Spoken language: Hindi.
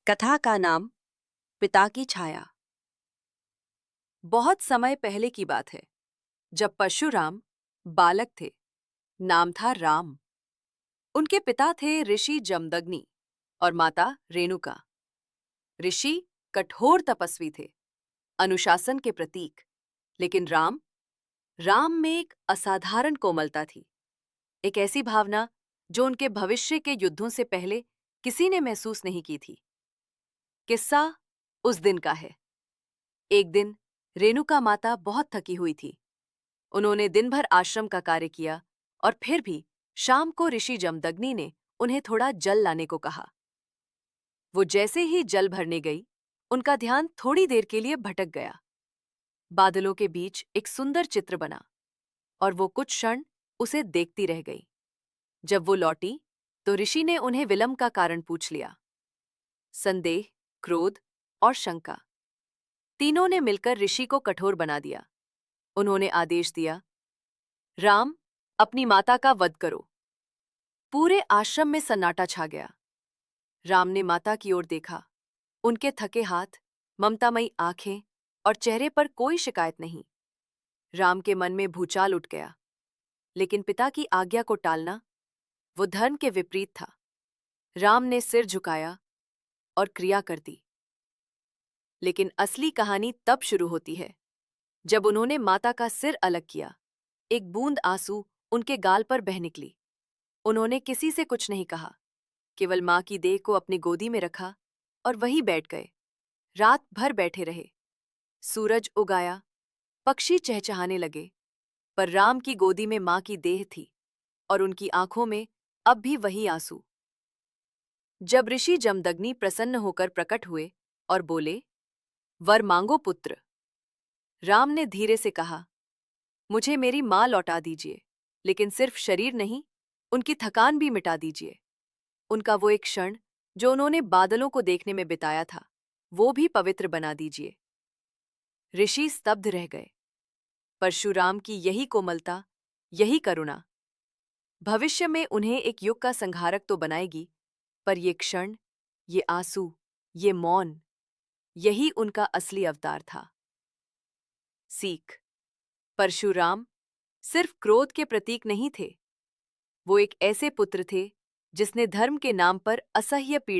कथा का नाम पिता की छाया। बहुत समय पहले की बात है, जब परशुराम बालक थे। नाम था राम। उनके पिता थे ऋषि जमदग्नि और माता रेणुका। ऋषि कठोर तपस्वी थे, अनुशासन के प्रतीक। लेकिन राम राम में एक असाधारण कोमलता थी, एक ऐसी भावना जो उनके भविष्य के युद्धों से पहले किसी ने महसूस नहीं की थी। किस्सा उस दिन का है। एक दिन रेणुका माता बहुत थकी हुई थी। उन्होंने दिन भर आश्रम का कार्य किया और फिर भी शाम को ऋषि जमदग्नि ने उन्हें थोड़ा जल लाने को कहा। वो जैसे ही जल भरने गई, उनका ध्यान थोड़ी देर के लिए भटक गया। बादलों के बीच एक सुंदर चित्र बना और वो कुछ क्षण उसे देखती रह गई। जब वो लौटी तो ऋषि ने उन्हें विलंब का कारण पूछ लिया। संदेह, क्रोध और शंका, तीनों ने मिलकर ऋषि को कठोर बना दिया। उन्होंने आदेश दिया, राम, अपनी माता का वध करो। पूरे आश्रम में सन्नाटा छा गया। राम ने माता की ओर देखा। उनके थके हाथ, ममतामयी आंखें और चेहरे पर कोई शिकायत नहीं। राम के मन में भूचाल उठ गया। लेकिन पिता की आज्ञा को टालना, वो धर्म के विपरीत था। राम ने सिर झुकाया और क्रिया कर दी। लेकिन असली कहानी तब शुरू होती है, जब उन्होंने माता का सिर अलग किया। एक बूंद आंसू उनके गाल पर बह निकली। उन्होंने किसी से कुछ नहीं कहा, केवल मां की देह को अपनी गोदी में रखा और वहीं बैठ गए। रात भर बैठे रहे। सूरज उगाया, पक्षी चहचहाने लगे, पर राम की गोदी में मां की देह थी और उनकी आंखों में अब भी वही आंसू। जब ऋषि जमदग्नि प्रसन्न होकर प्रकट हुए और बोले, वर मांगो पुत्र। राम ने धीरे से कहा, मुझे मेरी मां लौटा दीजिए, लेकिन सिर्फ शरीर नहीं, उनकी थकान भी मिटा दीजिए। उनका वो एक क्षण जो उन्होंने बादलों को देखने में बिताया था, वो भी पवित्र बना दीजिए। ऋषि स्तब्ध रह गए। परशुराम की यही कोमलता, यही करुणा भविष्य में उन्हें एक युग का संहारक तो बनाएगी, पर ये क्षण, ये आंसू, ये मौन, यही उनका असली अवतार था। सीख: परशुराम सिर्फ क्रोध के प्रतीक नहीं थे, वो एक ऐसे पुत्र थे जिसने धर्म के नाम पर असह्य पीड़ा